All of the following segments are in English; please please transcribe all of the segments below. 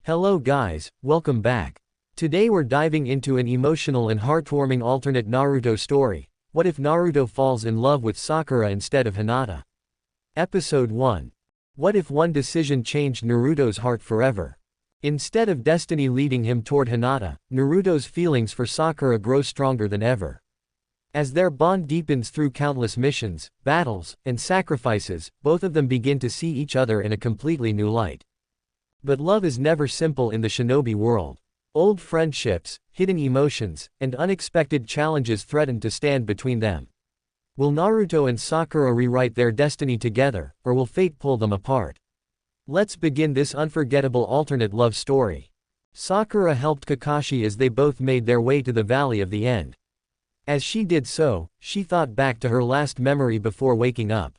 Hello guys, welcome back. Today we're diving into an emotional and heartwarming alternate Naruto story. What if Naruto falls in love with Sakura instead of Hinata? Episode 1. What if one decision changed Naruto's heart forever? Instead of destiny leading him toward Hinata, Naruto's feelings for Sakura grow stronger than ever. As their bond deepens through countless missions, battles, and sacrifices, both of them begin to see each other in a completely new light. But love is never simple in the shinobi world. Old friendships, hidden emotions, and unexpected challenges threaten to stand between them. Will Naruto and Sakura rewrite their destiny together, or will fate pull them apart? Let's begin this unforgettable alternate love story. Sakura helped Kakashi as they both made their way to the Valley of the End. As she did so, she thought back to her last memory before waking up.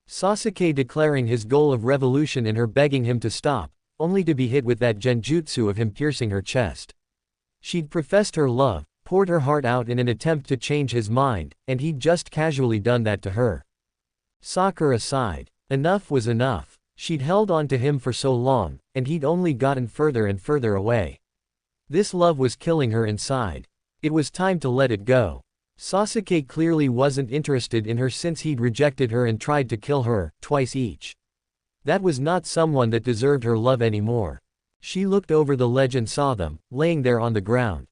Sasuke declaring his goal of revolution and her begging him to stop, only to be hit with that genjutsu of him piercing her chest. She'd professed her love, poured her heart out in an attempt to change his mind, and he'd just casually done that to her. Sakura sighed. Enough was enough. She'd held on to him for so long, and he'd only gotten further and further away. This love was killing her inside. It was time to let it go. Sasuke clearly wasn't interested in her since he'd rejected her and tried to kill her, twice each. That was not someone that deserved her love anymore. She looked over the ledge and saw them, laying there on the ground.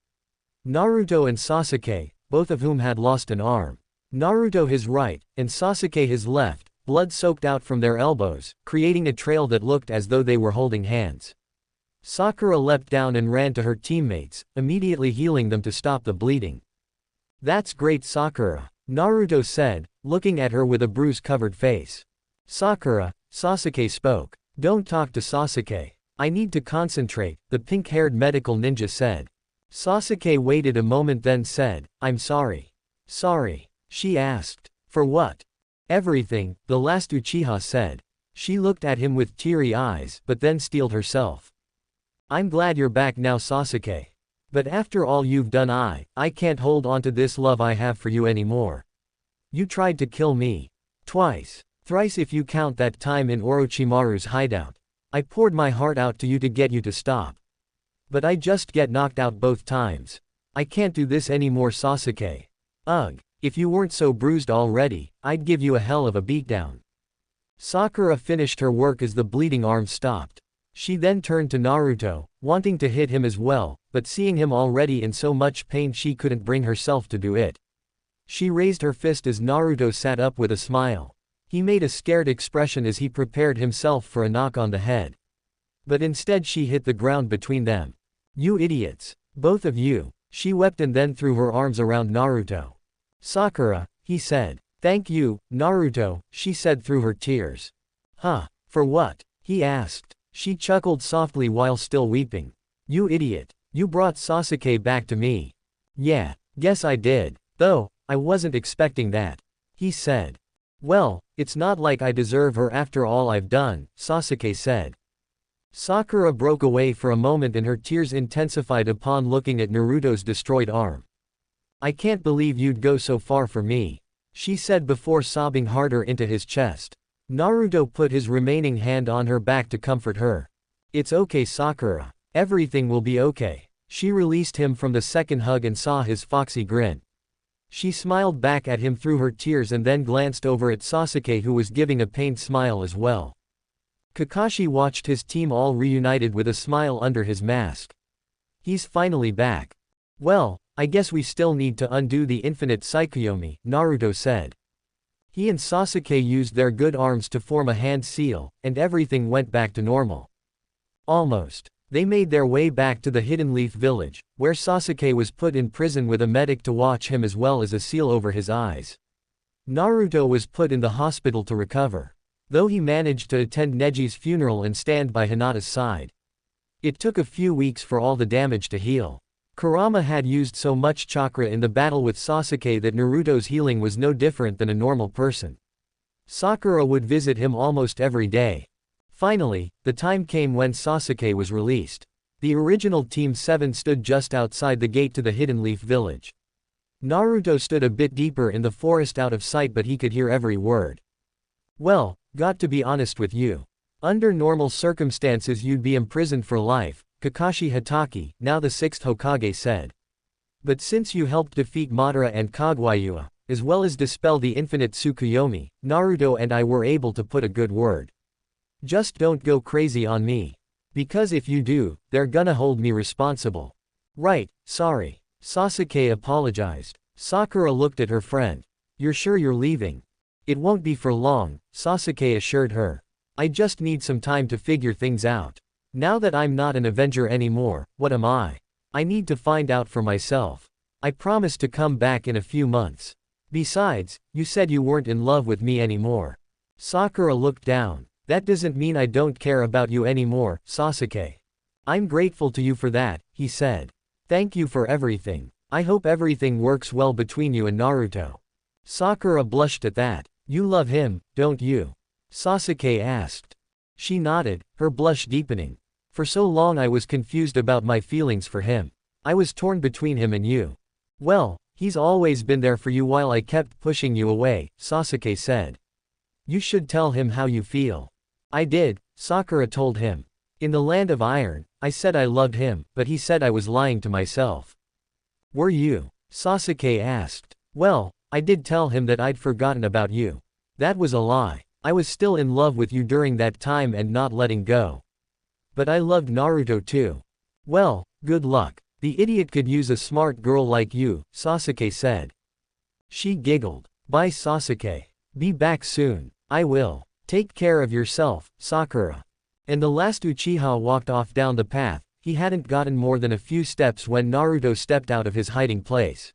Naruto and Sasuke, both of whom had lost an arm. Naruto his right, and Sasuke his left, blood soaked out from their elbows, creating a trail that looked as though they were holding hands. Sakura leapt down and ran to her teammates, immediately healing them to stop the bleeding. "That's great, Sakura," Naruto said, looking at her with a bruise-covered face. "Sakura," Sasuke spoke. "Don't talk to Sasuke. I need to concentrate," the pink-haired medical ninja said. Sasuke waited a moment then said, "I'm sorry." "Sorry?" she asked. "For what?" "Everything," the last Uchiha said. She looked at him with teary eyes, but then steeled herself. "I'm glad you're back now, Sasuke. But after all you've done I can't hold on to this love I have for you anymore. You tried to kill me. Twice. Thrice if you count that time in Orochimaru's hideout. I poured my heart out to you to get you to stop. But I just get knocked out both times. I can't do this anymore, Sasuke. Ugh, if you weren't so bruised already, I'd give you a hell of a beatdown." Sakura finished her work as the bleeding arm stopped. She then turned to Naruto, wanting to hit him as well, but seeing him already in so much pain she couldn't bring herself to do it. She raised her fist as Naruto sat up with a smile. He made a scared expression as he prepared himself for a knock on the head. But instead she hit the ground between them. "You idiots. Both of you," she wept and then threw her arms around Naruto. "Sakura," he said. "Thank you, Naruto," she said through her tears. "Huh, for what?" he asked. She chuckled softly while still weeping. "You idiot. You brought Sasuke back to me." "Yeah, guess I did. Though, I wasn't expecting that," he said. "Well, it's not like I deserve her after all I've done," Sasuke said. Sakura broke away for a moment and her tears intensified upon looking at Naruto's destroyed arm. "I can't believe you'd go so far for me," she said before sobbing harder into his chest. Naruto put his remaining hand on her back to comfort her. "It's okay, Sakura. Everything will be okay." She released him from the second hug and saw his foxy grin. She smiled back at him through her tears and then glanced over at Sasuke, who was giving a pained smile as well. Kakashi watched his team all reunited with a smile under his mask. "He's finally back. Well, I guess we still need to undo the infinite Psychoyomi," Naruto said. He and Sasuke used their good arms to form a hand seal, and everything went back to normal. Almost. They made their way back to the Hidden Leaf Village, where Sasuke was put in prison with a medic to watch him as well as a seal over his eyes. Naruto was put in the hospital to recover. Though he managed to attend Neji's funeral and stand by Hinata's side. It took a few weeks for all the damage to heal. Kurama had used so much chakra in the battle with Sasuke that Naruto's healing was no different than a normal person. Sakura would visit him almost every day. Finally, the time came when Sasuke was released. The original Team 7 stood just outside the gate to the Hidden Leaf Village. Naruto stood a bit deeper in the forest out of sight, but he could hear every word. "Well, got to be honest with you. Under normal circumstances you'd be imprisoned for life, Kakashi Hatake, now the 6th Hokage said. But since you helped defeat Madara and Kageyuya, as well as dispel the infinite Tsukuyomi, Naruto and I were able to put a good word. Just don't go crazy on me. Because if you do, they're gonna hold me responsible. Right, sorry. Sasuke apologized. Sakura looked at her friend. You're sure you're leaving? It won't be for long, Sasuke assured her. I just need some time to figure things out. Now that I'm not an Avenger anymore, what am I? I need to find out for myself. I promise to come back in a few months. Besides, you said you weren't in love with me anymore. Sakura looked down. That doesn't mean I don't care about you anymore, Sasuke. I'm grateful to you for that, he said. Thank you for everything. I hope everything works well between you and Naruto. Sakura blushed at that. You love him, don't you? Sasuke asked. She nodded, her blush deepening. For so long I was confused about my feelings for him. I was torn between him and you. Well, he's always been there for you while I kept pushing you away, Sasuke said. You should tell him how you feel. I did, Sakura told him. In the Land of Iron, I said I loved him, but he said I was lying to myself. Were you? Sasuke asked. Well, I did tell him that I'd forgotten about you. That was a lie. I was still in love with you during that time and not letting go. But I loved Naruto too. Well, good luck. The idiot could use a smart girl like you, Sasuke said. She giggled. Bye Sasuke. Be back soon. I will. Take care of yourself, Sakura. And the last Uchiha walked off down the path. He hadn't gotten more than a few steps when Naruto stepped out of his hiding place.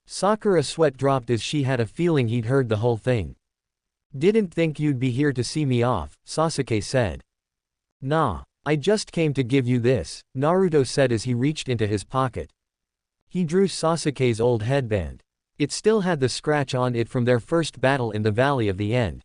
Sakura's sweat dropped as she had a feeling he'd heard the whole thing. Didn't think you'd be here to see me off, Sasuke said. Nah, I just came to give you this, Naruto said as he reached into his pocket. He drew Sasuke's old headband. It still had the scratch on it from their first battle in the Valley of the End.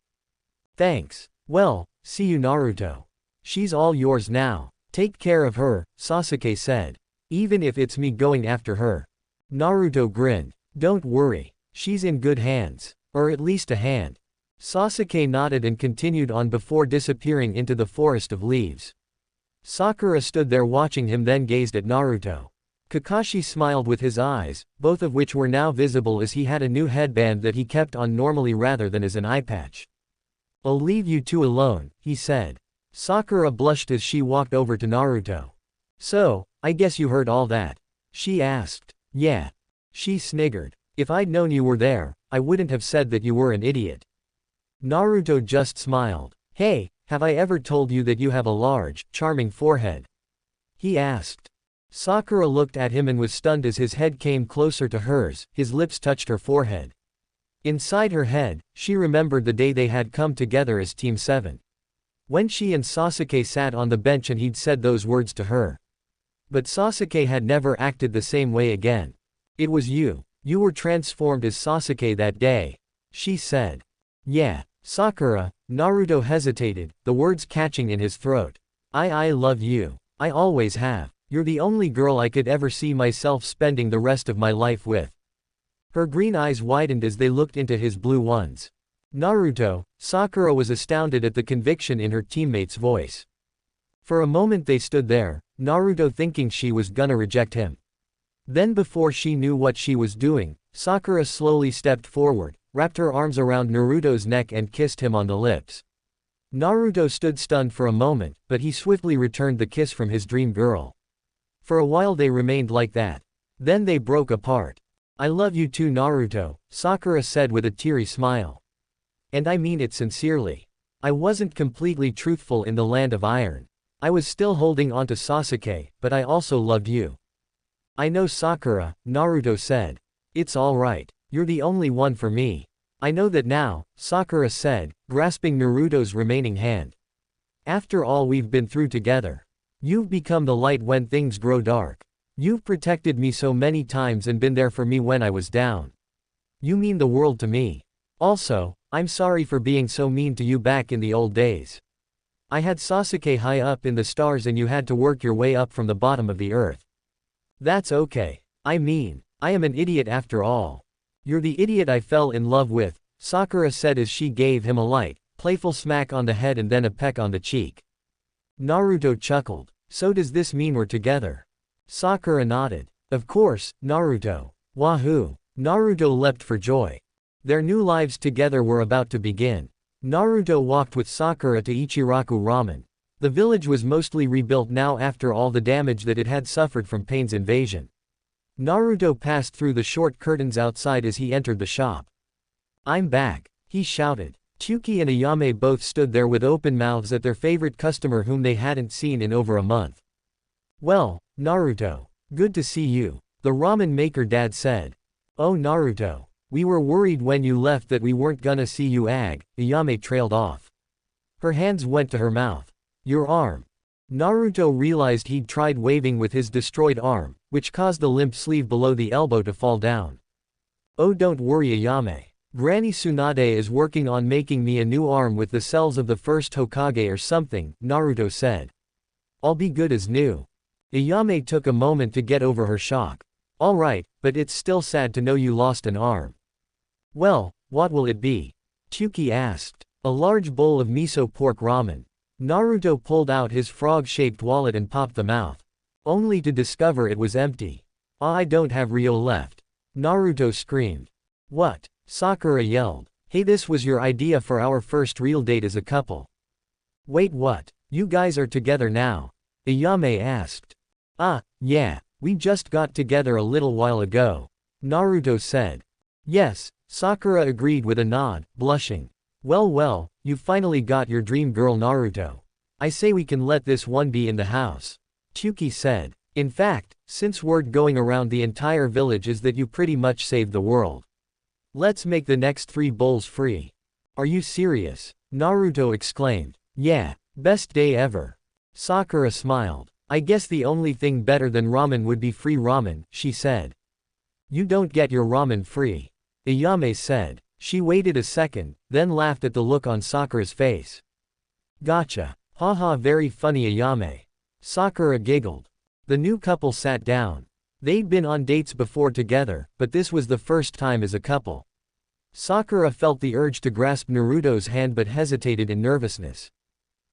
Thanks. Well, see you Naruto. She's all yours now. Take care of her, Sasuke said. Even if it's me going after her. Naruto grinned. Don't worry. She's in good hands. Or at least a hand. Sasuke nodded and continued on before disappearing into the forest of leaves. Sakura stood there watching him, then gazed at Naruto. Kakashi smiled with his eyes, both of which were now visible as he had a new headband that he kept on normally rather than as an eye patch. I'll leave you two alone, he said. Sakura blushed as she walked over to Naruto. So, I guess you heard all that? She asked. Yeah. She sniggered. If I'd known you were there, I wouldn't have said that you were an idiot. Naruto just smiled. Hey, have I ever told you that you have a large, charming forehead? He asked. Sakura looked at him and was stunned as his head came closer to hers, his lips touched her forehead. Inside her head, she remembered the day they had come together as Team 7. When she and Sasuke sat on the bench and he'd said those words to her. But Sasuke had never acted the same way again. It was you. You were transformed as Sasuke that day. She said. Yeah. Sakura, Naruto hesitated, the words catching in his throat. I love you. I always have. You're the only girl I could ever see myself spending the rest of my life with. Her green eyes widened as they looked into his blue ones. Naruto, Sakura was astounded at the conviction in her teammate's voice. For a moment they stood there, Naruto thinking she was gonna reject him. Then before she knew what she was doing, Sakura slowly stepped forward, wrapped her arms around Naruto's neck and kissed him on the lips. Naruto stood stunned for a moment, but he swiftly returned the kiss from his dream girl. For a while they remained like that. Then they broke apart. I love you too Naruto, Sakura said with a teary smile. And I mean it sincerely. I wasn't completely truthful in the Land of Iron. I was still holding on to Sasuke, but I also loved you. I know Sakura, Naruto said. It's alright. You're the only one for me. I know that now, Sakura said, grasping Naruto's remaining hand. After all we've been through together. You've become the light when things grow dark. You've protected me so many times and been there for me when I was down. You mean the world to me. Also, I'm sorry for being so mean to you back in the old days. I had Sasuke high up in the stars and you had to work your way up from the bottom of the earth. That's okay. I mean, I am an idiot after all. You're the idiot I fell in love with, Sakura said as she gave him a light, Playful smack on the head and then a peck on the cheek. Naruto chuckled. So does this mean we're together? Sakura nodded. Of course, Naruto. Wahoo! Naruto leapt for joy. Their new lives together were about to begin. Naruto walked with Sakura to Ichiraku Ramen. The village was mostly rebuilt now after all the damage that it had suffered from Pain's invasion. Naruto passed through the short curtains outside as he entered the shop. I'm back, he shouted. Chuki and Ayame both stood there with open mouths at their favorite customer whom they hadn't seen in over a month. Well, Naruto. Good to see you, the ramen maker dad said. Oh Naruto. We were worried when you left that we weren't gonna see you Ayame trailed off. Her hands went to her mouth. Your arm. Naruto realized he'd tried waving with his destroyed arm, which caused the limp sleeve below the elbow to fall down. Oh don't worry Ayame. Granny Tsunade is working on making me a new arm with the cells of the first Hokage or something, Naruto said. I'll be good as new. Ayame took a moment to get over her shock. Alright, but it's still sad to know you lost an arm. Well, what will it be? Chuki asked. A large bowl of miso pork ramen. Naruto pulled out his frog-shaped wallet and popped the mouth. Only to discover it was empty. I don't have Ryo left. Naruto screamed. What? Sakura yelled. Hey, this was your idea for our first real date as a couple. Wait, what? You guys are together now? Ayame asked. Yeah, we just got together a little while ago. Naruto said. Yes, Sakura agreed with a nod, blushing. Well, you finally got your dream girl Naruto. I say we can let this one be in the house. Chuki said. In fact, since word going around the entire village is that you pretty much saved the world. Let's make the next 3 bowls free. Are you serious? Naruto exclaimed. Yeah, best day ever. Sakura smiled. I guess the only thing better than ramen would be free ramen, she said. You don't get your ramen free. Ayame said. She waited a second, then laughed at the look on Sakura's face. Gotcha. Haha, very funny Ayame. Sakura giggled. The new couple sat down. They'd been on dates before together, but this was the first time as a couple. Sakura felt the urge to grasp Naruto's hand but hesitated in nervousness.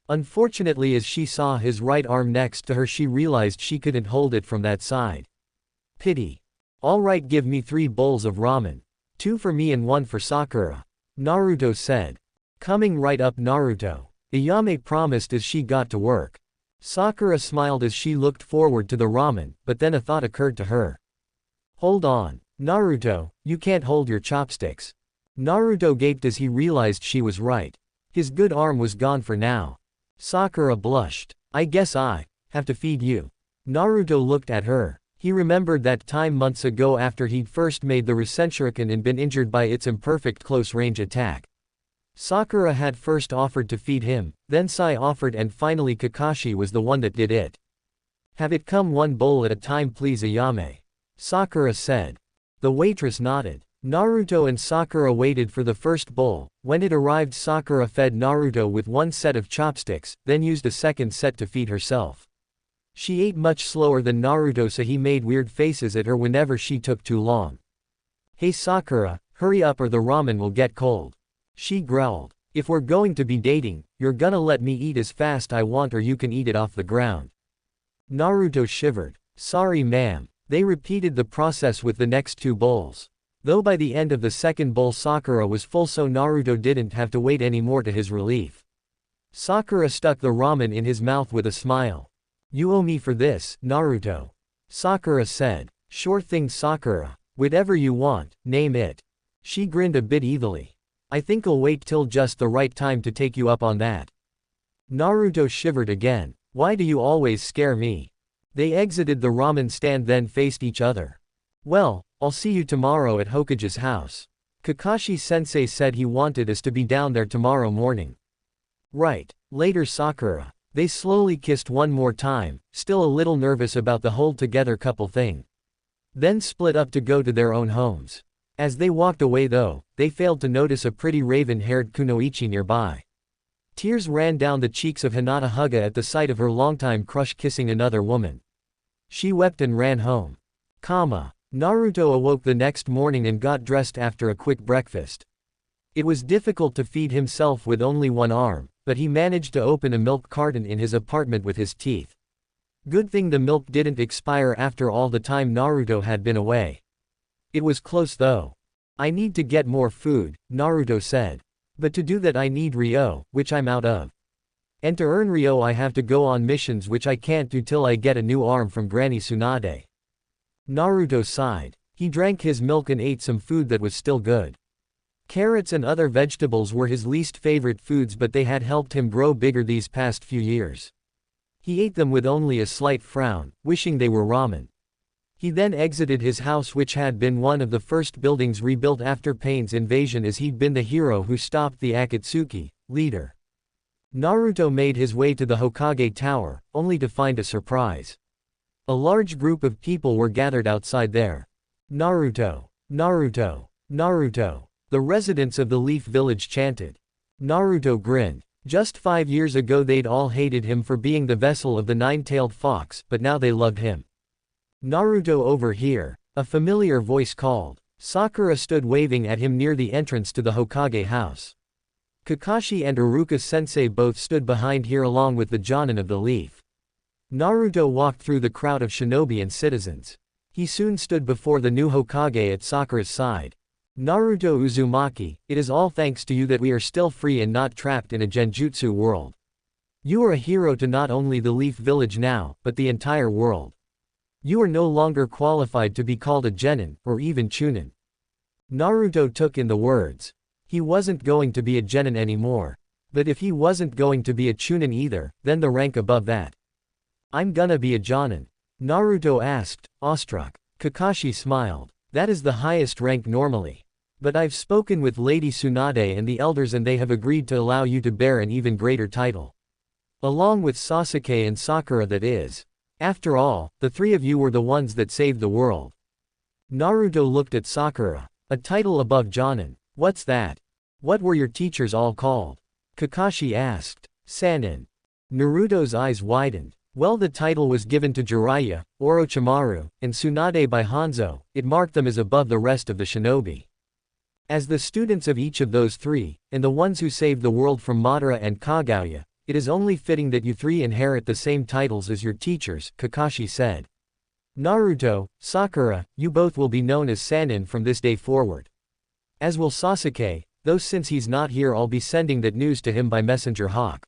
Unfortunately, as she saw his right arm next to her, she realized she couldn't hold it from that side. Pity. Alright, give me 3 bowls of ramen. 2 for me and 1 for Sakura. Naruto said. Coming right up Naruto. Ayame promised as she got to work. Sakura smiled as she looked forward to the ramen, but then a thought occurred to her. Hold on, Naruto, you can't hold your chopsticks. Naruto gaped as he realized she was right. His good arm was gone for now. Sakura blushed. I guess I have to feed you. Naruto looked at her. He remembered that time months ago after he'd first made the Rasenshuriken and been injured by its imperfect close-range attack. Sakura had first offered to feed him, then Sai offered, and finally Kakashi was the one that did it. Have it come 1 bowl at a time please Ayame. Sakura said. The waitress nodded. Naruto and Sakura waited for the first bowl. When it arrived, Sakura fed Naruto with 1 set of chopsticks, then used a second set to feed herself. She ate much slower than Naruto, so he made weird faces at her whenever she took too long. Hey Sakura, hurry up or the ramen will get cold. She growled. If we're going to be dating, you're gonna let me eat as fast I want or you can eat it off the ground. Naruto shivered. Sorry ma'am. They repeated the process with the next 2 bowls. Though by the end of the second bowl Sakura was full, so Naruto didn't have to wait anymore to his relief. Sakura stuck the ramen in his mouth with a smile. You owe me for this, Naruto. Sakura said. Sure thing Sakura. Whatever you want, name it. She grinned a bit evilly. I think I'll wait till just the right time to take you up on that. Naruto shivered again. Why do you always scare me? They exited the ramen stand, then faced each other. Well, I'll see you tomorrow at Hokage's house. Kakashi-sensei said he wanted us to be down there tomorrow morning. Right. Later Sakura. They slowly kissed one more time, still a little nervous about the whole together couple thing. Then split up to go to their own homes. As they walked away though, they failed to notice a pretty raven-haired kunoichi nearby. Tears ran down the cheeks of Hinata Haga at the sight of her longtime crush kissing another woman. She wept and ran home. Naruto awoke the next morning and got dressed after a quick breakfast. It was difficult to feed himself with only one arm, but he managed to open a milk carton in his apartment with his teeth. Good thing the milk didn't expire after all the time Naruto had been away. It was close though. I need to get more food, Naruto said. But to do that I need Ryo, which I'm out of. And to earn Ryo I have to go on missions which I can't do till I get a new arm from Granny Tsunade. Naruto sighed. He drank his milk and ate some food that was still good. Carrots and other vegetables were his least favorite foods, but they had helped him grow bigger these past few years. He ate them with only a slight frown, wishing they were ramen. He then exited his house, which had been one of the first buildings rebuilt after Pain's invasion, as he'd been the hero who stopped the Akatsuki leader. Naruto made his way to the Hokage Tower, only to find a surprise. A large group of people were gathered outside there. Naruto! Naruto! Naruto! The residents of the Leaf Village chanted. Naruto grinned. Just 5 years ago they'd all hated him for being the vessel of the nine-tailed fox, but now they loved him. Naruto, over here, a familiar voice called. Sakura stood waving at him near the entrance to the Hokage house. Kakashi and Iruka-sensei both stood behind here along with the Jonin of the Leaf. Naruto walked through the crowd of shinobi and citizens. He soon stood before the new Hokage at Sakura's side. Naruto Uzumaki, it is all thanks to you that we are still free and not trapped in a genjutsu world. You are a hero to not only the Leaf Village now, but the entire world. You are no longer qualified to be called a genin, or even chunin. Naruto took in the words. He wasn't going to be a genin anymore. But if he wasn't going to be a chunin either, then the rank above that. I'm gonna be a jonin. Naruto asked, awestruck. Kakashi smiled. That is the highest rank normally. But I've spoken with Lady Tsunade and the elders, and they have agreed to allow you to bear an even greater title. Along with Sasuke and Sakura, that is. After all, the three of you were the ones that saved the world. Naruto looked at Sakura. A title above Jonin. What's that? What were your teachers all called? Kakashi asked. Sannin. Naruto's eyes widened. Well, the title was given to Jiraiya, Orochimaru, and Tsunade by Hanzo. It marked them as above the rest of the shinobi. As the students of each of those three, and the ones who saved the world from Madara and Kaguya, it is only fitting that you three inherit the same titles as your teachers, Kakashi said. Naruto, Sakura, you both will be known as Sannin from this day forward. As will Sasuke, though since he's not here I'll be sending that news to him by Messenger Hawk.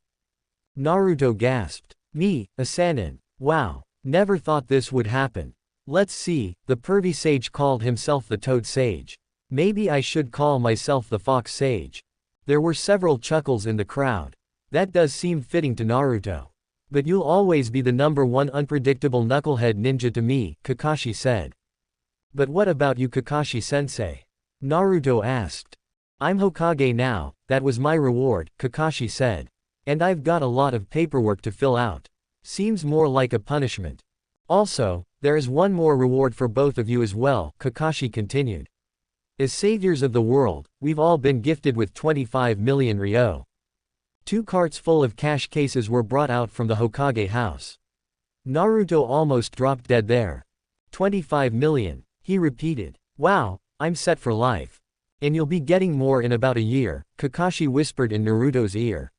Naruto gasped. Me, a Sannin. Wow. Never thought this would happen. Let's see, the pervy sage called himself the Toad Sage. Maybe I should call myself the Fox Sage. There were several chuckles in the crowd. That does seem fitting to Naruto. But you'll always be the #1 unpredictable knucklehead ninja to me, Kakashi said. But what about you, Kakashi-sensei? Naruto asked. I'm Hokage now, that was my reward, Kakashi said. And I've got a lot of paperwork to fill out. Seems more like a punishment. Also, there is one more reward for both of you as well, Kakashi continued. As saviors of the world, we've all been gifted with 25 million Ryo. 2 carts full of cash cases were brought out from the Hokage house. Naruto almost dropped dead there. 25 million, he repeated. Wow, I'm set for life. And you'll be getting more in about a year, Kakashi whispered in Naruto's ear.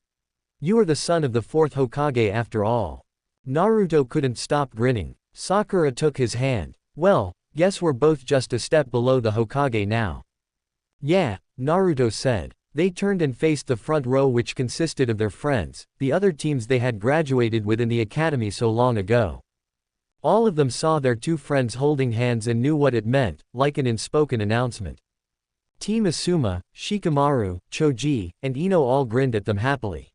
You are the son of the 4th Hokage after all. Naruto couldn't stop grinning. Sakura took his hand. Well, guess we're both just a step below the Hokage now. Yeah, Naruto said. They turned and faced the front row, which consisted of their friends, the other teams they had graduated with in the academy so long ago. All of them saw their 2 friends holding hands and knew what it meant, like an unspoken announcement. Team Asuma, Shikamaru, Choji, and Ino all grinned at them happily.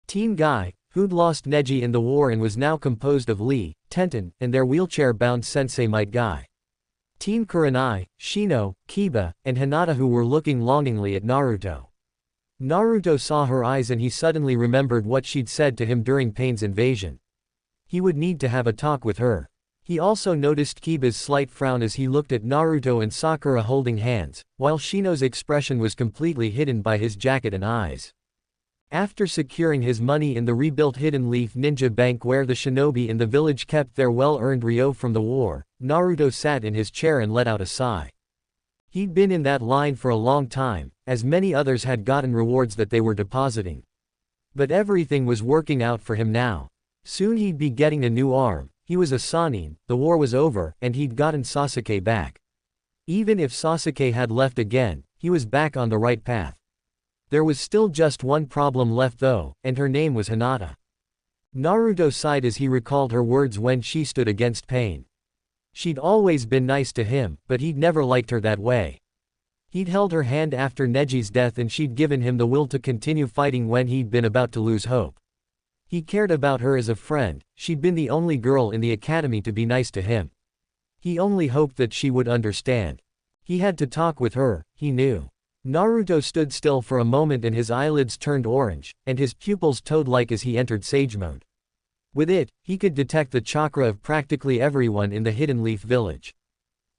Team Guy, who'd lost Neji in the war and was now composed of Lee, Tenten, and their wheelchair-bound sensei Might Guy. Team Kurenai, Shino, Kiba, and Hinata, who were looking longingly at Naruto. Naruto saw her eyes and he suddenly remembered what she'd said to him during Pain's invasion. He would need to have a talk with her. He also noticed Kiba's slight frown as he looked at Naruto and Sakura holding hands, while Shino's expression was completely hidden by his jacket and eyes. After securing his money in the rebuilt Hidden Leaf Ninja Bank where the shinobi in the village kept their well-earned Ryo from the war, Naruto sat in his chair and let out a sigh. He'd been in that line for a long time, as many others had gotten rewards that they were depositing. But everything was working out for him now. Soon he'd be getting a new arm, he was a Sannin, the war was over, and he'd gotten Sasuke back. Even if Sasuke had left again, he was back on the right path. There was still just one problem left though, and her name was Hinata. Naruto sighed as he recalled her words when she stood against pain. She'd always been nice to him, but he'd never liked her that way. He'd held her hand after Neji's death and she'd given him the will to continue fighting when he'd been about to lose hope. He cared about her as a friend, she'd been the only girl in the academy to be nice to him. He only hoped that she would understand. He had to talk with her, he knew. Naruto stood still for a moment and his eyelids turned orange, and his pupils toad-like as he entered Sage Mode. With it, he could detect the chakra of practically everyone in the Hidden Leaf Village.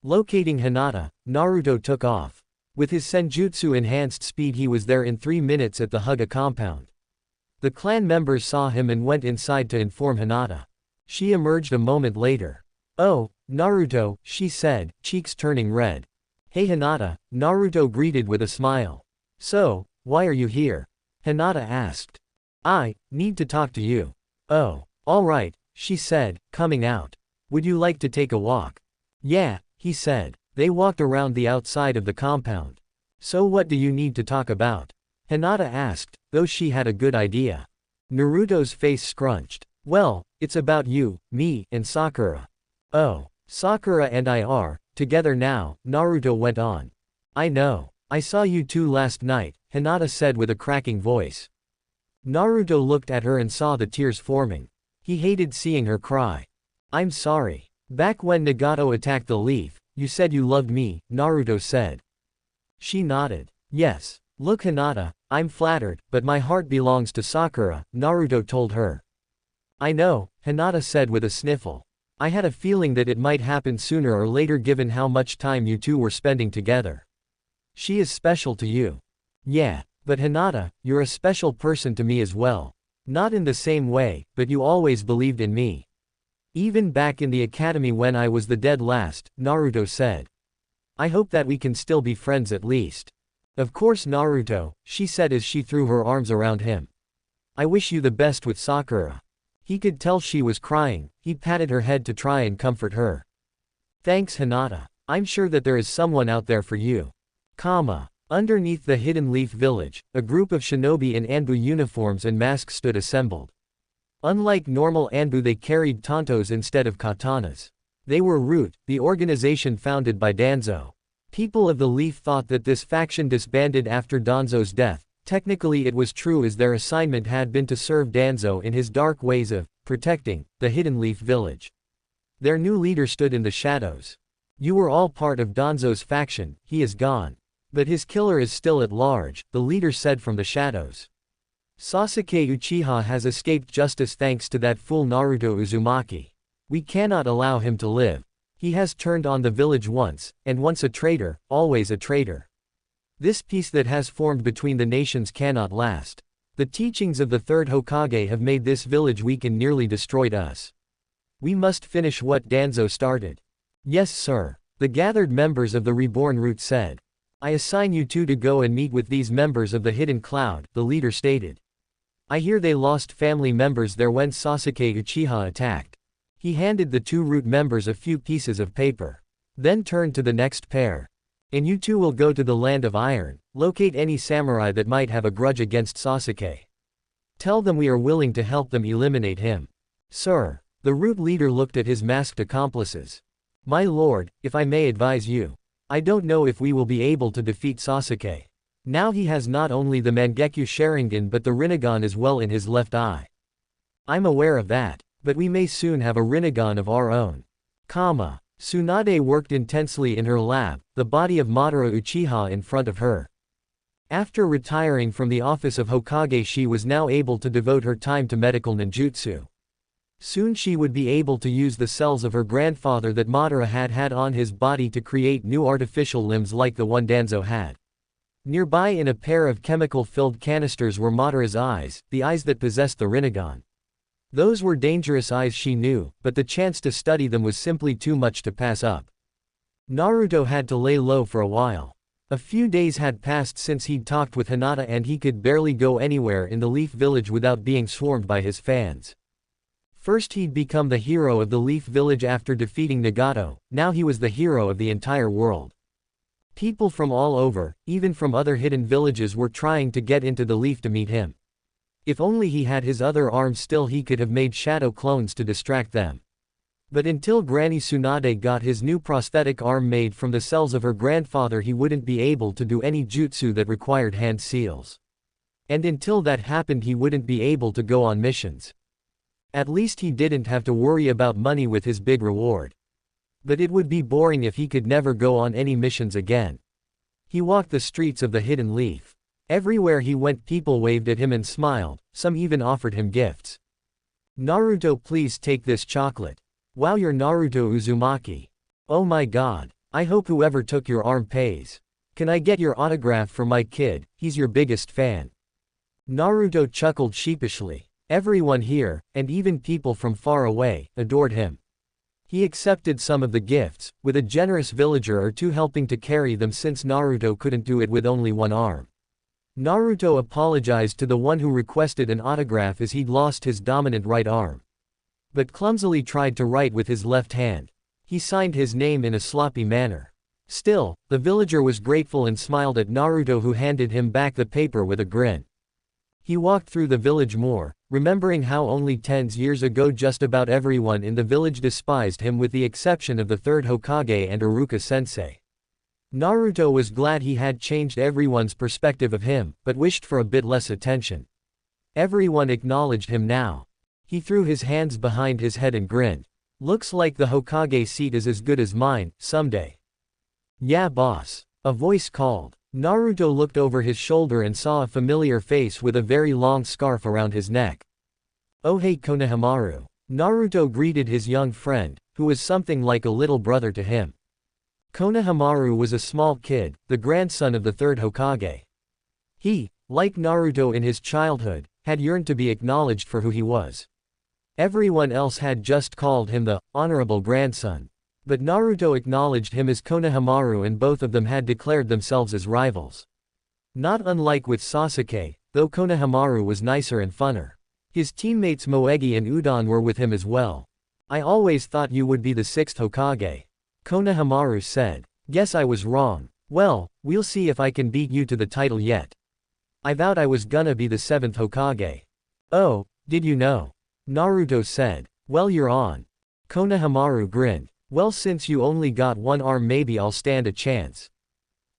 Locating Hinata, Naruto took off. With his senjutsu-enhanced speed he was there in 3 minutes at the Hyuga compound. The clan members saw him and went inside to inform Hinata. She emerged a moment later. "Oh, Naruto," she said, cheeks turning red. "Hey Hinata," Naruto greeted with a smile. "So, why are you here?" Hinata asked. "I need to talk to you." "Oh, alright," she said, coming out. "Would you like to take a walk?" "Yeah," he said. They walked around the outside of the compound. "So what do you need to talk about?" Hinata asked, though she had a good idea. Naruto's face scrunched. "Well, it's about you, me, and Sakura." "Oh, Sakura and I are together now," Naruto went on. "I know. I saw you two last night," Hinata said with a cracking voice. Naruto looked at her and saw the tears forming. He hated seeing her cry. "I'm sorry. Back when Nagato attacked the leaf, you said you loved me," Naruto said. She nodded. "Yes. Look Hinata, I'm flattered, but my heart belongs to Sakura," Naruto told her. "I know," Hinata said with a sniffle. "I had a feeling that it might happen sooner or later given how much time you two were spending together. She is special to you." "Yeah, but Hinata, you're a special person to me as well. Not in the same way, but you always believed in me. Even back in the academy when I was the dead last," Naruto said. "I hope that we can still be friends at least." "Of course Naruto," she said as she threw her arms around him. "I wish you the best with Sakura." He could tell she was crying, he patted her head to try and comfort her. "Thanks Hinata. I'm sure that there is someone out there for you." Underneath the Hidden Leaf Village, a group of shinobi in Anbu uniforms and masks stood assembled. Unlike normal Anbu they carried tantos instead of katanas. They were Root, the organization founded by Danzo. People of the Leaf thought that this faction disbanded after Danzo's death. Technically it was true as their assignment had been to serve Danzo in his dark ways of protecting the Hidden Leaf Village. Their new leader stood in the shadows. "You were all part of Danzo's faction, he is gone. But his killer is still at large," the leader said from the shadows. "Sasuke Uchiha has escaped justice thanks to that fool Naruto Uzumaki. We cannot allow him to live. He has turned on the village once, and once a traitor, always a traitor. This peace that has formed between the nations cannot last. The teachings of the third Hokage have made this village weak and nearly destroyed us. We must finish what Danzo started." "Yes sir," the gathered members of the Reborn Root said. "I assign you two to go and meet with these members of the Hidden Cloud," the leader stated. "I hear they lost family members there when Sasuke Uchiha attacked." He handed the two Root members a few pieces of paper. Then turned to the next pair. "And you two will go to the Land of Iron, locate any samurai that might have a grudge against Sasuke. Tell them we are willing to help them eliminate him." "Sir." The Root leader looked at his masked accomplices. "My lord, if I may advise you. I don't know if we will be able to defeat Sasuke. Now he has not only the Mangekyo Sharingan but the Rinnegan as well in his left eye." "I'm aware of that, but we may soon have a Rinnegan of our own." Tsunade worked intensely in her lab, the body of Madara Uchiha in front of her. After retiring from the office of Hokage she was now able to devote her time to medical ninjutsu. Soon she would be able to use the cells of her grandfather that Madara had had on his body to create new artificial limbs like the one Danzo had. Nearby in a pair of chemical-filled canisters were Madara's eyes, the eyes that possessed the Rinnegan. Those were dangerous eyes she knew, but the chance to study them was simply too much to pass up. Naruto had to lay low for a while. A few days had passed since he'd talked with Hinata and he could barely go anywhere in the Leaf Village without being swarmed by his fans. First he'd become the hero of the Leaf Village after defeating Nagato, now he was the hero of the entire world. People from all over, even from other hidden villages, were trying to get into the Leaf to meet him. If only he had his other arm still, he could have made shadow clones to distract them. But until Granny Tsunade got his new prosthetic arm made from the cells of her grandfather, he wouldn't be able to do any jutsu that required hand seals. And until that happened, he wouldn't be able to go on missions. At least he didn't have to worry about money with his big reward. But it would be boring if he could never go on any missions again. He walked the streets of the Hidden Leaf. Everywhere he went, people waved at him and smiled, some even offered him gifts. "Naruto, please take this chocolate. Wow, you're Naruto Uzumaki. Oh my god. I hope whoever took your arm pays. Can I get your autograph for my kid, he's your biggest fan." Naruto chuckled sheepishly. Everyone here, and even people from far away, adored him. He accepted some of the gifts, with a generous villager or two helping to carry them since Naruto couldn't do it with only one arm. Naruto apologized to the one who requested an autograph as he'd lost his dominant right arm. But clumsily tried to write with his left hand. He signed his name in a sloppy manner. Still, the villager was grateful and smiled at Naruto, who handed him back the paper with a grin. He walked through the village more, remembering how only 10 years ago just about everyone in the village despised him with the exception of the third Hokage and Iruka-sensei. Naruto was glad he had changed everyone's perspective of him, but wished for a bit less attention. Everyone acknowledged him now. He threw his hands behind his head and grinned. "Looks like the Hokage seat is as good as mine, someday." "Yeah, boss," a voice called. Naruto looked over his shoulder and saw a familiar face with a very long scarf around his neck. "Oh hey Konohamaru." Naruto greeted his young friend, who was something like a little brother to him. Konohamaru was a small kid, the grandson of the third Hokage. He, like Naruto in his childhood, had yearned to be acknowledged for who he was. Everyone else had just called him the honorable grandson. But Naruto acknowledged him as Konohamaru, and both of them had declared themselves as rivals. Not unlike with Sasuke, though Konohamaru was nicer and funner. His teammates Moegi and Udon were with him as well. "I always thought you would be the 6th Hokage," Konohamaru said. "Guess I was wrong. Well, we'll see if I can beat you to the title yet. I vowed I was gonna be the 7th Hokage." "Oh, did you know?" Naruto said. "Well, you're on." Konohamaru grinned. "Well, since you only got one arm, maybe I'll stand a chance."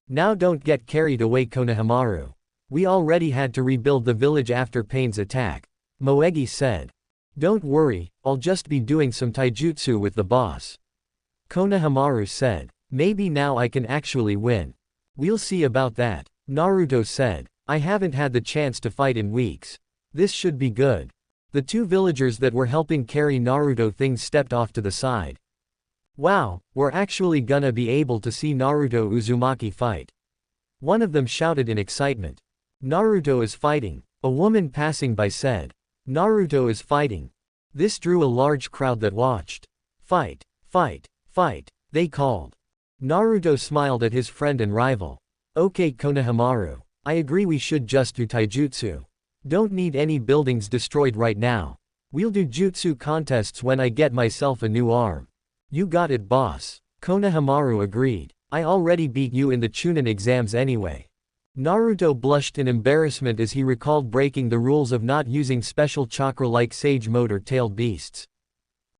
"Now don't get carried away, Konohamaru. We already had to rebuild the village after Pain's attack," Moegi said. "Don't worry, I'll just be doing some taijutsu with the boss," Konohamaru said. "Maybe now I can actually win." "We'll see about that," Naruto said. "I haven't had the chance to fight in weeks. This should be good." The two villagers that were helping carry Naruto things stepped off to the side. "Wow, we're actually gonna be able to see Naruto Uzumaki fight," one of them shouted in excitement. "Naruto is fighting," a woman passing by said. "Naruto is fighting." This drew a large crowd that watched. "Fight, fight, fight," they called. Naruto smiled at his friend and rival. "Okay Konohamaru. I agree, we should just do taijutsu. Don't need any buildings destroyed right now. We'll do jutsu contests when I get myself a new arm." "You got it, boss," Konohamaru agreed. "I already beat you in the Chunin exams anyway." Naruto blushed in embarrassment as he recalled breaking the rules of not using special chakra like Sage Mode or tailed beasts.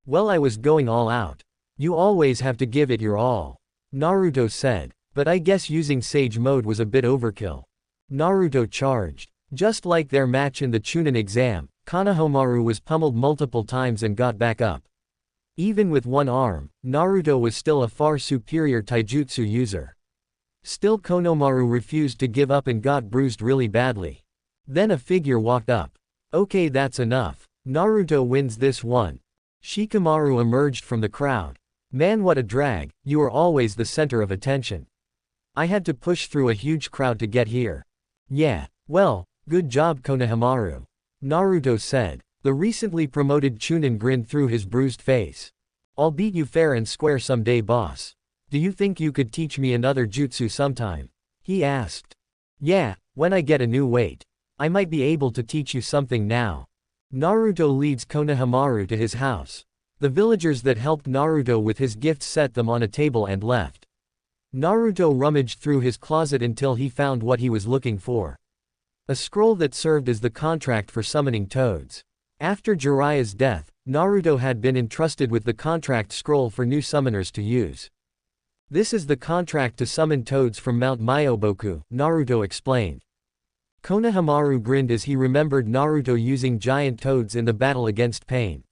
"Well, I was going all out. You always have to give it your all," Naruto said. "But I guess using Sage Mode was a bit overkill." Naruto charged. Just like their match in the Chunin exam, Konohamaru was pummeled multiple times and got back up. Even with one arm, Naruto was still a far superior taijutsu user. Still, Konohamaru refused to give up and got bruised really badly. Then a figure walked up. "Okay, that's enough. Naruto wins this one." Shikamaru emerged from the crowd. "Man, what a drag, you are always the center of attention. I had to push through a huge crowd to get here." "Yeah, well, good job Konohamaru," Naruto said. The recently promoted Chunin grinned through his bruised face. "I'll beat you fair and square someday, boss." Do you think you could teach me another jutsu sometime? He asked. Yeah, when I get a new weight. I might be able to teach you something now. Naruto leads Konohamaru to his house. The villagers that helped Naruto with his gifts set them on a table and left. Naruto rummaged through his closet until he found what he was looking for. A scroll that served as the contract for summoning toads. After Jiraiya's death, Naruto had been entrusted with the contract scroll for new summoners to use. This is the contract to summon toads from Mount Myoboku, Naruto explained. Konohamaru grinned as he remembered Naruto using giant toads in the battle against Pain.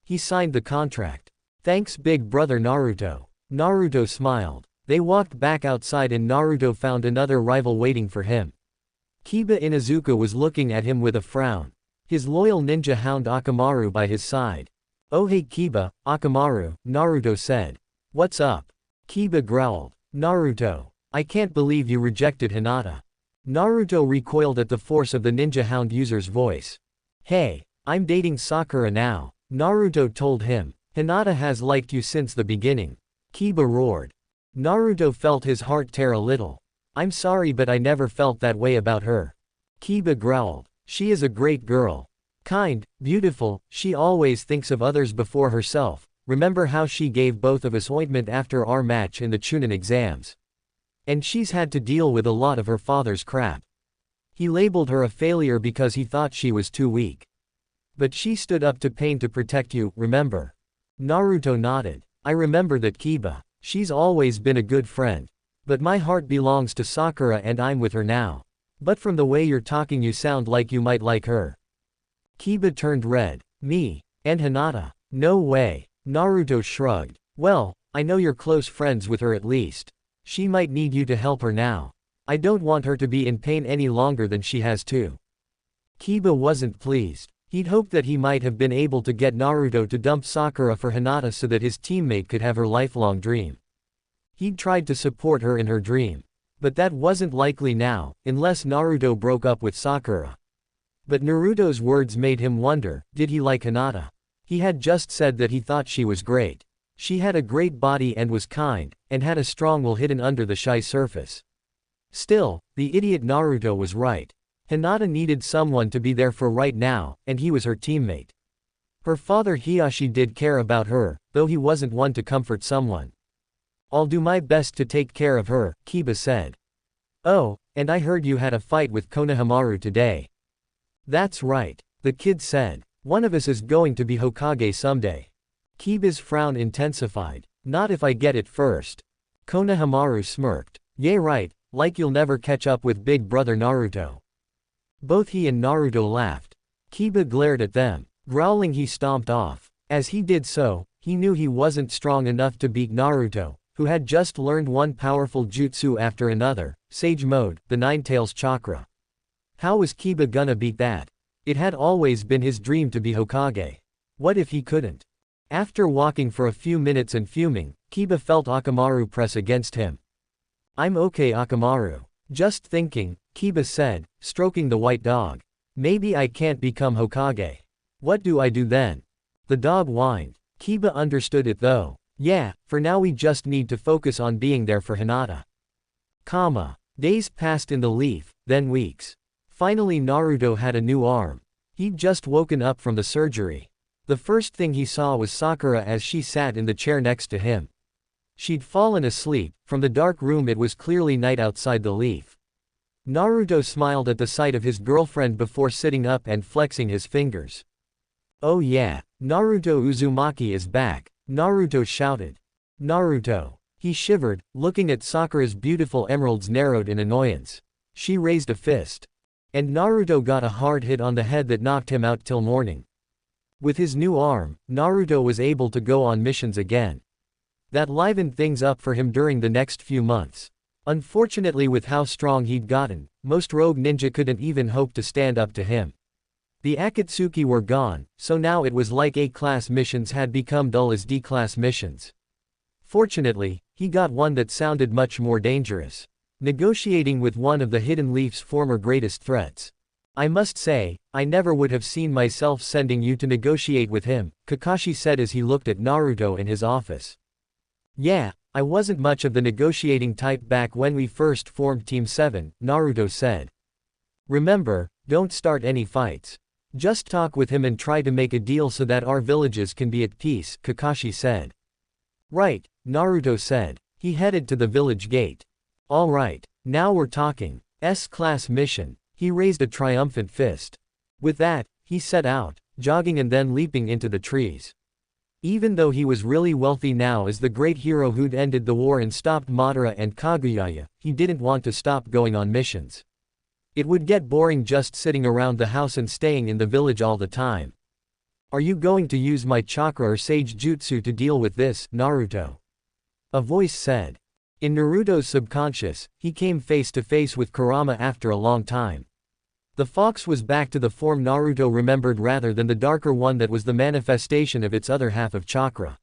He signed the contract. Thanks big brother Naruto. Naruto smiled. They walked back outside and Naruto found another rival waiting for him. Kiba Inuzuka was looking at him with a frown. His loyal ninja hound Akamaru by his side. Oh hey Kiba, Akamaru, Naruto said. What's up? Kiba growled. Naruto. I can't believe you rejected Hinata. Naruto recoiled at the force of the ninja hound user's voice. Hey, I'm dating Sakura now, Naruto told him. Hinata has liked you since the beginning. Kiba roared. Naruto felt his heart tear a little. I'm sorry but I never felt that way about her. Kiba growled. She is a great girl. Kind, beautiful, she always thinks of others before herself. Remember how she gave both of us ointment after our match in the Chunin exams? And she's had to deal with a lot of her father's crap. He labeled her a failure because he thought she was too weak. But she stood up to Pain to protect you, remember? Naruto nodded. I remember that Kiba. She's always been a good friend. But my heart belongs to Sakura and I'm with her now. But from the way you're talking you sound like you might like her. Kiba turned red. Me? And Hinata? No way. Naruto shrugged. Well, I know you're close friends with her at least. She might need you to help her now. I don't want her to be in pain any longer than she has to. Kiba wasn't pleased. He'd hoped that he might have been able to get Naruto to dump Sakura for Hinata so that his teammate could have her lifelong dream. He'd tried to support her in her dream. But that wasn't likely now, unless Naruto broke up with Sakura. But Naruto's words made him wonder, did he like Hinata? He had just said that he thought she was great. She had a great body and was kind, and had a strong will hidden under the shy surface. Still, the idiot Naruto was right. Hinata needed someone to be there for right now, and he was her teammate. Her father Hiyashi did care about her, though he wasn't one to comfort someone. I'll do my best to take care of her, Kiba said. Oh, and I heard you had a fight with Konohamaru today. That's right, the kid said. One of us is going to be Hokage someday. Kiba's frown intensified. Not if I get it first. Konohamaru smirked. Yeah right, like you'll never catch up with big brother Naruto. Both he and Naruto laughed. Kiba glared at them. Growling he stomped off. As he did so, he knew he wasn't strong enough to beat Naruto, who had just learned one powerful jutsu after another, Sage Mode, the Nine-Tails Chakra. How was Kiba gonna beat that? It had always been his dream to be Hokage. What if he couldn't? After walking for a few minutes and fuming, Kiba felt Akamaru press against him. I'm okay Akamaru. Just thinking, Kiba said, stroking the white dog. Maybe I can't become Hokage. What do I do then? The dog whined. Kiba understood it though. Yeah, for now we just need to focus on being there for Hinata. Days passed in the leaf, then weeks. Finally Naruto had a new arm. He'd just woken up from the surgery. The first thing he saw was Sakura as she sat in the chair next to him. She'd fallen asleep. From the dark room it was clearly night outside the leaf. Naruto smiled at the sight of his girlfriend before sitting up and flexing his fingers. Oh yeah, Naruto Uzumaki is back, Naruto shouted. Naruto. He shivered, looking at Sakura's beautiful emeralds narrowed in annoyance. She raised a fist. And Naruto got a hard hit on the head that knocked him out till morning. With his new arm, Naruto was able to go on missions again. That livened things up for him during the next few months. Unfortunately with how strong he'd gotten, most rogue ninja couldn't even hope to stand up to him. The Akatsuki were gone, so now it was like A-class missions had become dull as D-class missions. Fortunately, he got one that sounded much more dangerous. Negotiating with one of the Hidden Leaf's former greatest threats. I must say, I never would have seen myself sending you to negotiate with him, Kakashi said as he looked at Naruto in his office. Yeah, I wasn't much of the negotiating type back when we first formed Team 7, Naruto said. Remember, don't start any fights. Just talk with him and try to make a deal so that our villages can be at peace, Kakashi said. Right, Naruto said. He headed to the village gate. Alright, now we're talking. S-class mission. He raised a triumphant fist. With that, he set out, jogging and then leaping into the trees. Even though he was really wealthy now as the great hero who'd ended the war and stopped Madara and Kaguya, he didn't want to stop going on missions. It would get boring just sitting around the house and staying in the village all the time. Are you going to use my chakra or sage jutsu to deal with this, Naruto? A voice said. In Naruto's subconscious, he came face to face with Kurama after a long time. The fox was back to the form Naruto remembered rather than the darker one that was the manifestation of its other half of chakra.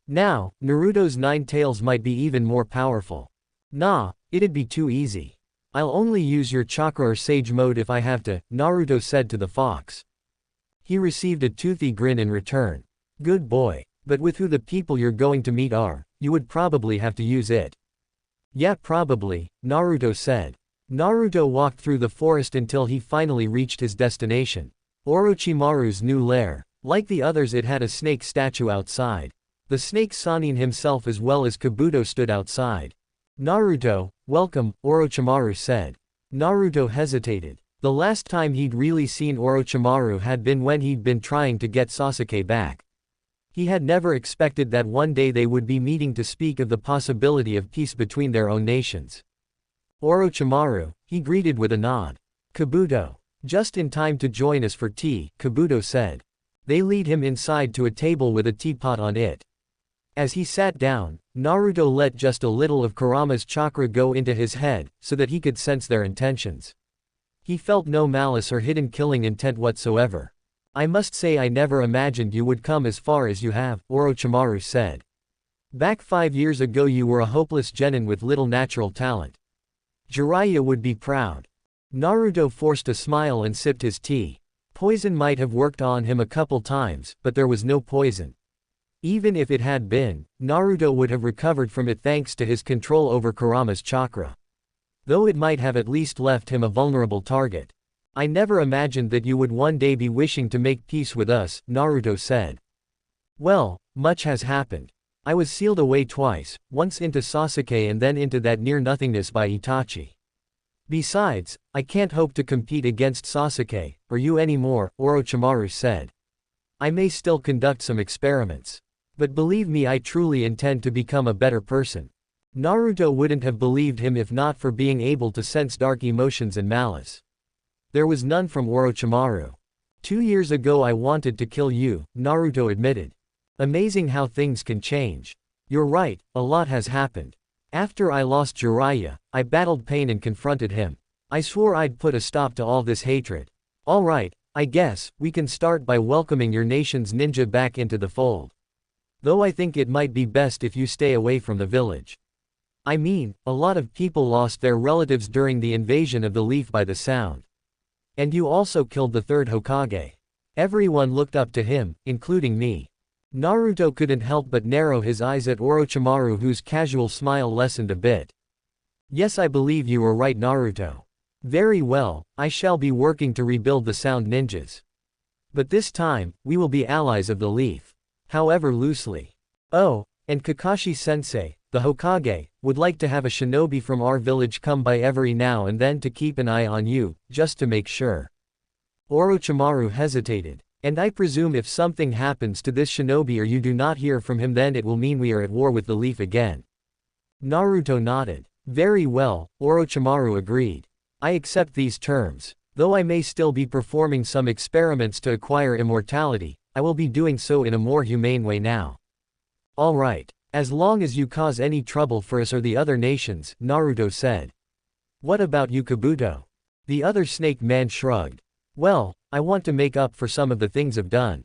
Now, Naruto's 9 tails might be even more powerful. Nah, it'd be too easy. I'll only use your chakra or sage mode if I have to, Naruto said to the fox. He received a toothy grin in return. Good boy. But with who the people you're going to meet are, you would probably have to use it. Yeah, probably, Naruto said. Naruto walked through the forest until he finally reached his destination. Orochimaru's new lair. Like the others, it had a snake statue outside. The snake Sannin himself as well as Kabuto stood outside. Naruto, welcome, Orochimaru said. Naruto hesitated. The last time he'd really seen Orochimaru had been when he'd been trying to get Sasuke back. He had never expected that one day they would be meeting to speak of the possibility of peace between their own nations. Orochimaru, he greeted with a nod. Kabuto. Just in time to join us for tea, Kabuto said. They lead him inside to a table with a teapot on it. As he sat down, Naruto let just a little of Kurama's chakra go into his head, so that he could sense their intentions. He felt no malice or hidden killing intent whatsoever. I must say I never imagined you would come as far as you have, Orochimaru said. Back 5 years ago you were a hopeless genin with little natural talent. Jiraiya would be proud. Naruto forced a smile and sipped his tea. Poison might have worked on him a couple times, but there was no poison. Even if it had been, Naruto would have recovered from it thanks to his control over Kurama's chakra. Though it might have at least left him a vulnerable target. I never imagined that you would one day be wishing to make peace with us, Naruto said. Well, much has happened. I was sealed away twice, once into Sasuke and then into that near-nothingness by Itachi. Besides, I can't hope to compete against Sasuke, or you anymore, Orochimaru said. I may still conduct some experiments. But believe me, I truly intend to become a better person. Naruto wouldn't have believed him if not for being able to sense dark emotions and malice. There was none from Orochimaru. 2 years ago I wanted to kill you, Naruto admitted. Amazing how things can change. You're right, a lot has happened. After I lost Jiraiya, I battled pain and confronted him. I swore I'd put a stop to all this hatred. Alright, I guess, we can start by welcoming your nation's ninja back into the fold. Though I think it might be best if you stay away from the village. I mean, a lot of people lost their relatives during the invasion of the Leaf by the Sound. And you also killed the 3rd Hokage. Everyone looked up to him, including me. Naruto couldn't help but narrow his eyes at Orochimaru, whose casual smile lessened a bit. Yes, I believe you were right, Naruto. Very well, I shall be working to rebuild the Sound Ninjas. But this time, we will be allies of the Leaf. However loosely. Oh, and Kakashi-sensei, the Hokage, would like to have a shinobi from our village come by every now and then to keep an eye on you, just to make sure. Orochimaru hesitated. And I presume if something happens to this shinobi or you do not hear from him, then it will mean we are at war with the Leaf again. Naruto nodded. Very well, Orochimaru agreed. I accept these terms. Though I may still be performing some experiments to acquire immortality, I will be doing so in a more humane way now. Alright. As long as you cause any trouble for us or the other nations, Naruto said. What about you, Kabuto? The other snake man shrugged. Well, I want to make up for some of the things I've done.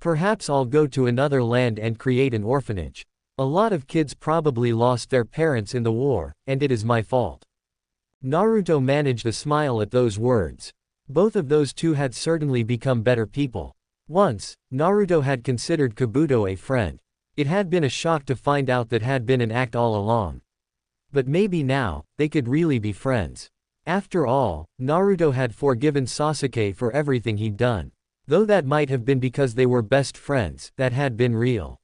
Perhaps I'll go to another land and create an orphanage. A lot of kids probably lost their parents in the war, and it is my fault. Naruto managed a smile at those words. Both of those two had certainly become better people. Once, Naruto had considered Kabuto a friend. It had been a shock to find out that had been an act all along. But maybe now, they could really be friends. After all, Naruto had forgiven Sasuke for everything he'd done. Though that might have been because they were best friends, that had been real.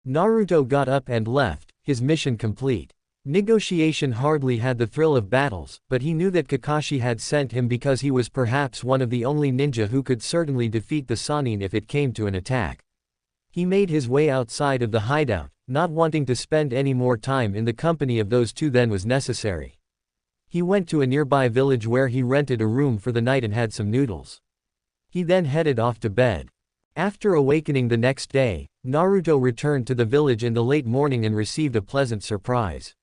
Naruto got up and left, his mission complete. Negotiation hardly had the thrill of battles, but he knew that Kakashi had sent him because he was perhaps one of the only ninja who could certainly defeat the Sannin if it came to an attack. He made his way outside of the hideout, not wanting to spend any more time in the company of those two than was necessary. He went to a nearby village where he rented a room for the night and had some noodles. He then headed off to bed. After awakening the next day, Naruto returned to the village in the late morning and received a pleasant surprise.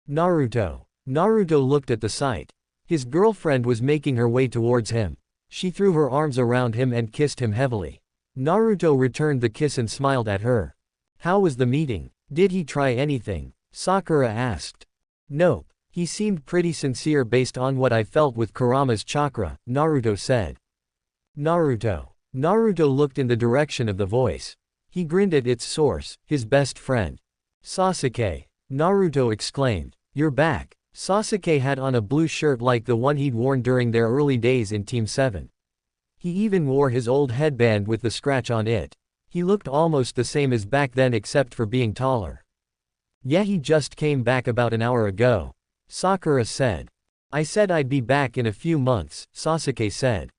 Naruto looked at the sight. His girlfriend was making her way towards him. She threw her arms around him and kissed him heavily. Naruto returned the kiss and smiled at her. How was the meeting? Did he try anything? Sakura asked. Nope. He seemed pretty sincere based on what I felt with Kurama's chakra, Naruto said. Naruto looked in the direction of the voice. He grinned at its source, his best friend. Sasuke. Naruto exclaimed. You're back. Sasuke had on a blue shirt like the one he'd worn during their early days in Team 7. He even wore his old headband with the scratch on it. He looked almost the same as back then except for being taller. Yeah, he just came back about an hour ago. Sakura said. I said I'd be back in a few months, Sasuke said.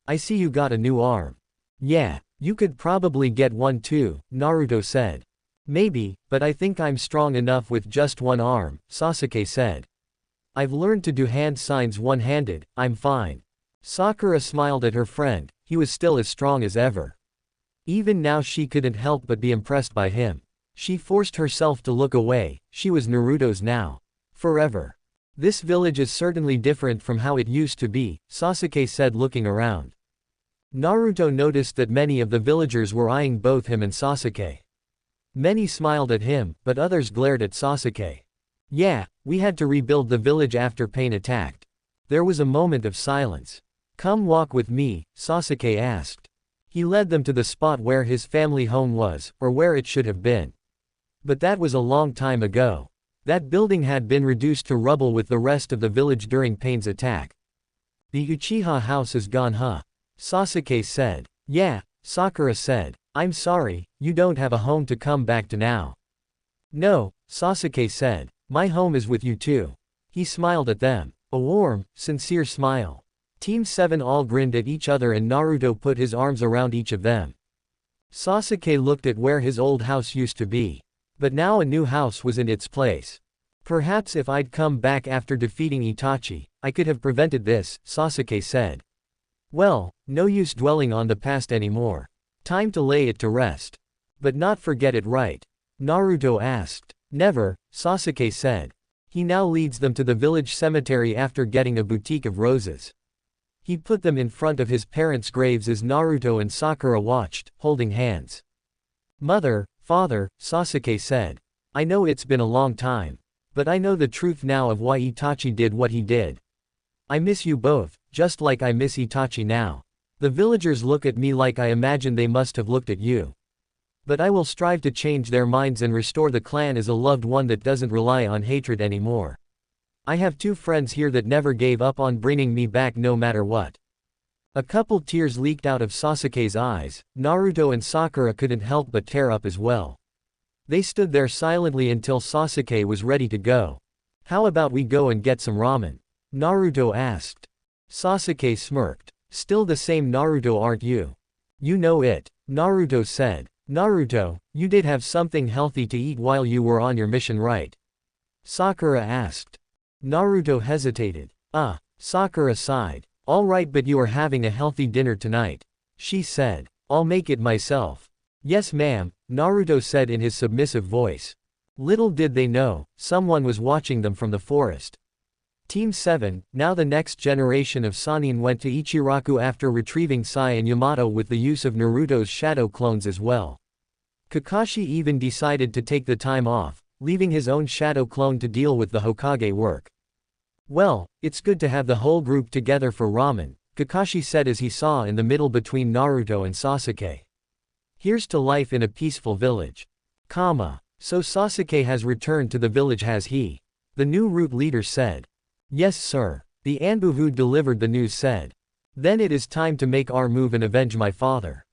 I see you got a new arm. Yeah, you could probably get one too, Naruto said. Maybe, but I think I'm strong enough with just one arm, Sasuke said. I've learned to do hand signs one-handed, I'm fine. Sakura smiled at her friend, he was still as strong as ever. Even now she couldn't help but be impressed by him. She forced herself to look away, she was Naruto's now. Forever. This village is certainly different from how it used to be, Sasuke said looking around. Naruto noticed that many of the villagers were eyeing both him and Sasuke. Many smiled at him, but others glared at Sasuke. Yeah, we had to rebuild the village after Pain attacked. There was a moment of silence. Come walk with me, Sasuke asked. He led them to the spot where his family home was, or where it should have been. But that was a long time ago. That building had been reduced to rubble with the rest of the village during Pain's attack. The Uchiha house is gone, huh? Sasuke said. Yeah, Sakura said. I'm sorry, you don't have a home to come back to now. No, Sasuke said. My home is with you too. He smiled at them. A warm, sincere smile. Team 7 all grinned at each other and Naruto put his arms around each of them. Sasuke looked at where his old house used to be. But now a new house was in its place. Perhaps if I'd come back after defeating Itachi, I could have prevented this, Sasuke said. Well, no use dwelling on the past anymore. Time to lay it to rest. But not forget it, right? Naruto asked. Never, Sasuke said. He now leads them to the village cemetery after getting a bouquet of roses. He put them in front of his parents' graves as Naruto and Sakura watched, holding hands. Mother, father, Sasuke said. I know it's been a long time. But I know the truth now of why Itachi did what he did. I miss you both, just like I miss Itachi now. The villagers look at me like I imagine they must have looked at you. But I will strive to change their minds and restore the clan as a loved one that doesn't rely on hatred anymore. I have two friends here that never gave up on bringing me back no matter what. A couple tears leaked out of Sasuke's eyes. Naruto and Sakura couldn't help but tear up as well. They stood there silently until Sasuke was ready to go. How about we go and get some ramen? Naruto asked. Sasuke smirked. Still the same Naruto, aren't you? You know it, Naruto said. Naruto, you did have something healthy to eat while you were on your mission, right? Sakura asked. Naruto hesitated. Sakura sighed. All right, but you are having a healthy dinner tonight. She said. I'll make it myself. Yes ma'am, Naruto said in his submissive voice. Little did they know, someone was watching them from the forest. Team 7, now the next generation of Sannin, went to Ichiraku after retrieving Sai and Yamato with the use of Naruto's shadow clones as well. Kakashi even decided to take the time off, leaving his own shadow clone to deal with the Hokage work. Well, it's good to have the whole group together for ramen, Kakashi said as he saw in the middle between Naruto and Sasuke. Here's to life in a peaceful village. So Sasuke has returned to the village, has he? The new root leader said. Yes sir. The Anbu who delivered the news said. Then it is time to make our move and avenge my father.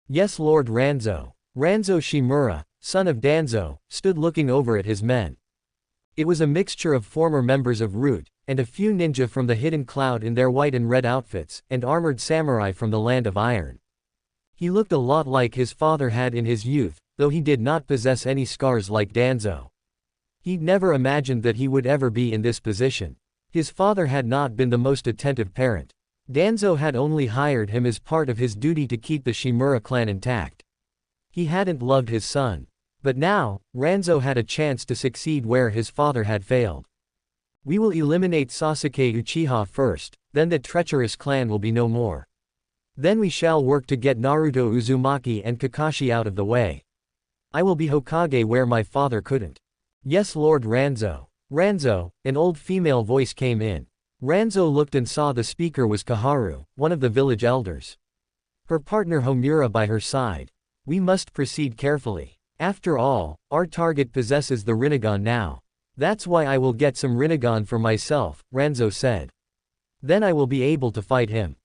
Yes Lord Ranzo. Ranzo Shimura, son of Danzo, stood looking over at his men. It was a mixture of former members of Root, and a few ninja from the Hidden Cloud in their white and red outfits, and armored samurai from the Land of Iron. He looked a lot like his father had in his youth, though he did not possess any scars like Danzo. He'd never imagined that he would ever be in this position. His father had not been the most attentive parent. Danzo had only hired him as part of his duty to keep the Shimura clan intact. He hadn't loved his son. But now, Ranzo had a chance to succeed where his father had failed. We will eliminate Sasuke Uchiha first, then that treacherous clan will be no more. Then we shall work to get Naruto Uzumaki and Kakashi out of the way. I will be Hokage where my father couldn't. Yes Lord Ranzo. Ranzo, an old female voice came in. Ranzo looked and saw the speaker was Kaharu, one of the village elders. Her partner Homura by her side. We must proceed carefully. After all, our target possesses the Rinnegan now. That's why I will get some Rinnegan for myself, Ranzo said. Then I will be able to fight him.